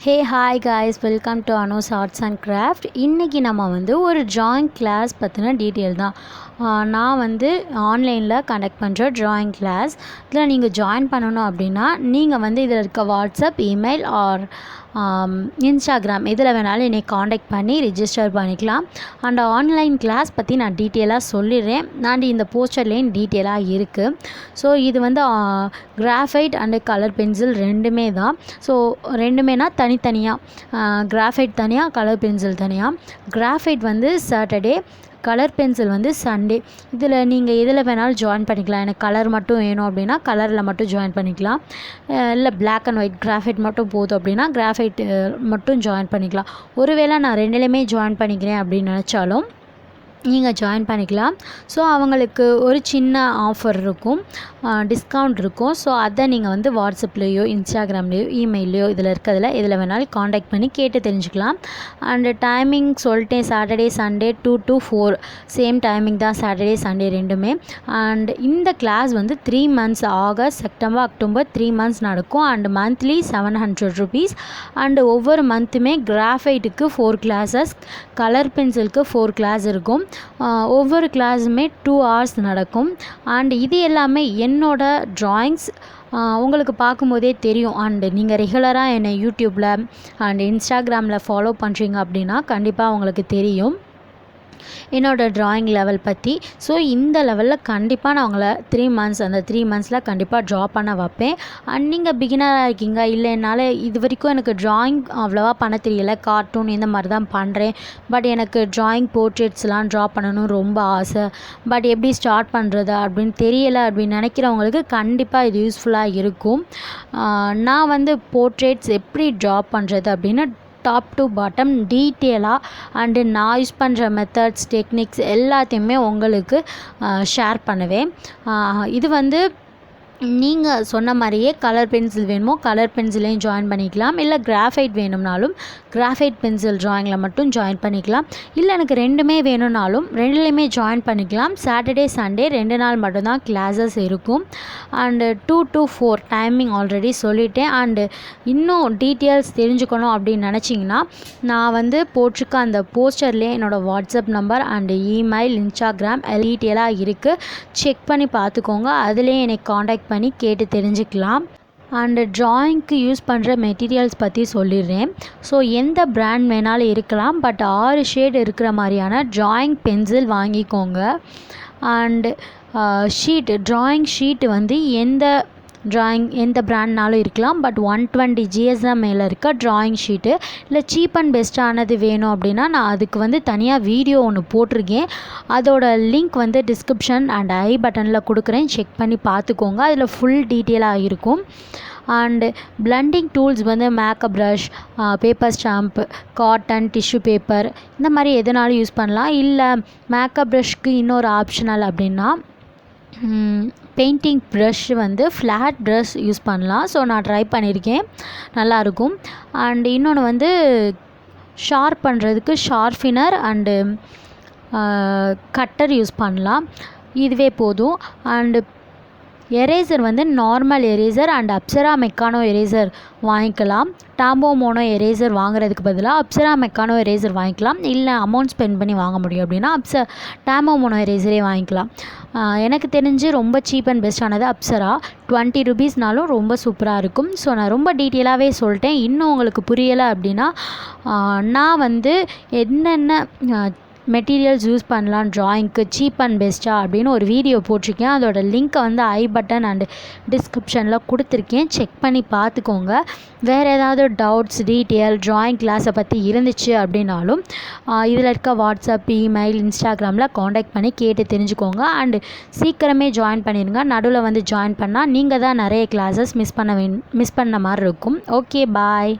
Hey hi guys, welcome to AanuS Arts and Craft. இன்னைக்கு நம்ம வந்து ஒரு drawing class பற்றின டீட்டெயில் தான். நான் வந்து ஆன்லைனில் கண்டக்ட் பண்ணுற ட்ராயிங் கிளாஸ். இதில் நீங்கள் ஜாயின் பண்ணணும் அப்படின்னா நீங்கள் வந்து இதில் இருக்க வாட்ஸ்அப், இமெயில் ஆர் இன்ஸ்டாகிராம் இதில் வேணாலும் என்னை காண்டாக்ட் பண்ணி ரிஜிஸ்டர் பண்ணிக்கலாம். அண்ட் ஆன்லைன் கிளாஸ் பற்றி நான் டீட்டெயிலாக சொல்லிடுறேன். அண்ட் இந்த போஸ்டர்லேயும் டீட்டெயிலாக இருக்குது. ஸோ இது வந்து கிராஃபைட் அண்டு கலர் பென்சில் ரெண்டுமே தான். ஸோ ரெண்டுமேனா தனித்தனியாக கிராஃபைட் தனியாக, கலர் பென்சில் தனியாக. கிராஃபைட் வந்து சாட்டர்டே, கலர் பென்சில் வந்து சண்டே. இதில் நீங்கள் எதில் வேணாலும் ஜாயின் பண்ணிக்கலாம். எனக்கு கலர் மட்டும் வேணும் அப்படின்னா கலரில் மட்டும் ஜாயின் பண்ணிக்கலாம். இல்லை பிளாக் அண்ட் ஒயிட் கிராஃபைட் மட்டும் போதும் அப்படின்னா கிராஃபைட் மட்டும் ஜாயின் பண்ணிக்கலாம். ஒருவேளை நான் ரெண்டுலேயுமே ஜாயின் பண்ணிக்கிறேன் அப்படின்னு நினச்சாலும் நீங்கள் ஜாயின் பண்ணிக்கலாம். ஸோ அவங்களுக்கு ஒரு சின்ன ஆஃபர் இருக்கும், டிஸ்கவுண்ட் இருக்கும். ஸோ அதை நீங்கள் வந்து வாட்ஸ்அப்லேயோ, இன்ஸ்டாகிராம்லேயோ, இமெயிலையோ இதில் இருக்கிறதுல எதில் வேணாலும் காண்டாக்ட் பண்ணி கேட்டு தெரிஞ்சுக்கலாம். அண்டு டைமிங் சொல்லிட்டேன், Saturday Sunday 2 to 4 same timing தான், சாட்டர்டே சண்டே ரெண்டுமே. அண்ட் இந்த கிளாஸ் வந்து 3 months, August, September, October 3 months நடக்கும். And monthly 700 rupees. அண்டு ஒவ்வொரு மந்த்துமே கிராஃபைட்டுக்கு 4 classes, கலர் பென்சிலுக்கு 4 class இருக்கும். ஒவ்வொரு கிளாஸுமே 2 hours நடக்கும். அண்ட் இது எல்லாமே என்னோட ட்ராயிங்ஸ் உங்களுக்கு பார்க்கும்போதே தெரியும். அண்டு நீங்கள் ரெகுலராக என்னை யூடியூப்பில் அண்ட் இன்ஸ்டாகிராமில் ஃபாலோ பண்ணுறீங்க அப்படின்னா கண்டிப்பாக உங்களுக்கு தெரியும் என்னோடய ட்ராயிங் லெவல் பற்றி. ஸோ இந்த லெவலில் கண்டிப்பாக நான் உங்களை 3 months, அந்த 3 monthsல கண்டிப்பாக ட்ரா பண்ண வைப்பேன். அண்ட் நீங்கள் பிகினராக இருக்கீங்க, இல்லை என்னால் இது வரைக்கும் எனக்கு ட்ராயிங் அவ்வளோவா பண்ண தெரியல, கார்ட்டூன் இந்த மாதிரி தான் பண்ணுறேன், பட் எனக்கு ட்ராயிங் போர்ட்ரேட்ஸ்லாம் ட்ரா பண்ணணும் ரொம்ப ஆசை, பட் எப்படி ஸ்டார்ட் பண்ணுறது அப்படின்னு தெரியலை அப்படின்னு நினைக்கிறவங்களுக்கு கண்டிப்பாக இது யூஸ்ஃபுல்லாக இருக்கும். நான் வந்து போர்ட்ரேட்ஸ் எப்படி ட்ரா பண்ணுறது அப்படின்னு டாப் டு பாட்டம் டீட்டெயிலாக அண்டு நான் யூஸ் பண்ணுற மெத்தட்ஸ், டெக்னிக்ஸ் எல்லாத்தையுமே உங்களுக்கு ஷேர் பண்ணுவேன். இது வந்து நீங்கள் சொன்ன மாதிரியே கலர் பென்சில் வேணுமோ கலர் பென்சிலையும் ஜாயின் பண்ணிக்கலாம், இல்லை கிராஃபைட் வேணும்னாலும் கிராஃபைட் பென்சில் ட்ராயிங்கில் மட்டும் ஜாயின் பண்ணிக்கலாம், இல்லை எனக்கு ரெண்டுமே வேணும்னாலும் ரெண்டுலேயுமே ஜாயின் பண்ணிக்கலாம். சாட்டர்டே சண்டே 2 நாள் மட்டும்தான் கிளாஸஸ் இருக்கும். அண்டு 2 to 4 டைமிங் ஆல்ரெடி சொல்லிட்டேன். அண்டு இன்னும் டீட்டெயில்ஸ் தெரிஞ்சுக்கணும் அப்படின்னு நினச்சிங்கன்னா நான் வந்து போட்டிருக்க அந்த போஸ்டர்லேயே என்னோடய WhatsApp number and email, Instagram டீட்டெயிலாக இருக்குது. செக் பண்ணி பார்த்துக்கோங்க. அதுலேயே என்னை காண்டாக்ட் பண்ணி கேட்டு தெரிஞ்சுக்கலாம். அண்டு ட்ராயிங்க்கு யூஸ் பண்ணுற மெட்டீரியல்ஸ் பற்றி சொல்லிடுறேன். ஸோ எந்த பிராண்ட் வேணாலும் இருக்கலாம், பட் 6 ஷேட் இருக்கிற மாதிரியான ட்ராயிங் பென்சில் வாங்கிக்கோங்க. அண்டு ட்ராயிங் ஷீட்டு வந்து எந்த பிராண்ட்னாலும் இருக்கலாம், பட் 120 GSM மேலே இருக்க ட்ராயிங் ஷீட்டு. இல்லை சீப் அண்ட் பெஸ்ட்டானது வேணும் அப்படின்னா நான் அதுக்கு வந்து தனியாக வீடியோ ஒன்று போட்டிருக்கேன். அதோட லிங்க் வந்து டிஸ்கிரிப்ஷன் அண்ட் ஐ பட்டனில் கொடுக்குறேன், செக் பண்ணி பார்த்துக்கோங்க. அதில் ஃபுல் டீட்டெயிலாக இருக்கும். அண்டு பிளண்டிங் டூல்ஸ் வந்து makeup brush, paper stamp, cotton, tissue paper இந்த மாதிரி எதுனாலும் யூஸ் பண்ணலாம். இல்லை மேக்கப் ப்ரஷ்க்கு இன்னொரு ஆப்ஷனல் அப்படின்னா பெயிண்டிங் ப்ரஷ் வந்து ஃப்ளாட் ப்ரஷ் யூஸ் பண்ணலாம். ஸோ நான் ட்ரை பண்ணியிருக்கேன், நல்லாயிருக்கும். அண்டு இன்னொன்று வந்து ஷார்ப் பண்ணுறதுக்கு ஷார்ப்னர் அண்டு கட்டர் யூஸ் பண்ணலாம், இதுவே போதும். அண்டு எரேசர் வந்து normal eraser and Apsara mechano eraser வாங்கிக்கலாம். டாம்போ மோனோ எரேசர் வாங்குறதுக்கு பதிலாக அப்சரா மெக்கானோ எரேசர் வாங்கிக்கலாம். இல்லை அமௌண்ட் ஸ்பெண்ட் பண்ணி வாங்க முடியும் அப்படின்னா டாம்போ மோனோ எரேசரே வாங்கிக்கலாம். எனக்கு தெரிஞ்சு ரொம்ப சீப் அண்ட் பெஸ்ட்டானது அப்சரா, 20 rupeesனாலும் ரொம்ப சூப்பராக இருக்கும். ஸோ நான் ரொம்ப டீட்டெயிலாகவே சொல்லிட்டேன். இன்னும் உங்களுக்கு புரியலை அப்படின்னா நான் வந்து என்னென்ன மெட்டீரியல்ஸ் யூஸ் பண்ணலாம் ட்ராயிங்க்கு சீப் அண்ட் பெஸ்ட்டாக அப்படின்னு ஒரு வீடியோ போட்டிருக்கேன். அதோட லிங்க்கை வந்து ஐ பட்டன் அண்டு டிஸ்கிரிப்ஷனில் கொடுத்துருக்கேன், செக் பண்ணி பார்த்துக்கோங்க. வேறு ஏதாவது டவுட்ஸ், டீட்டெயில் ட்ராயிங் கிளாஸை பற்றி இருந்துச்சு அப்படின்னாலும் இதில் இருக்க வாட்ஸ்அப், இமெயில், இன்ஸ்டாகிராமில் காண்டாக்ட் பண்ணி கேட்டு தெரிஞ்சுக்கோங்க. அண்டு சீக்கிரமே ஜாயின் பண்ணிடுங்க. நடுவில் வந்து ஜாயின் பண்ணால் நீங்கள் தான் நிறைய கிளாஸஸ் மிஸ் பண்ண மாதிரி இருக்கும். ஓகே, பாய்.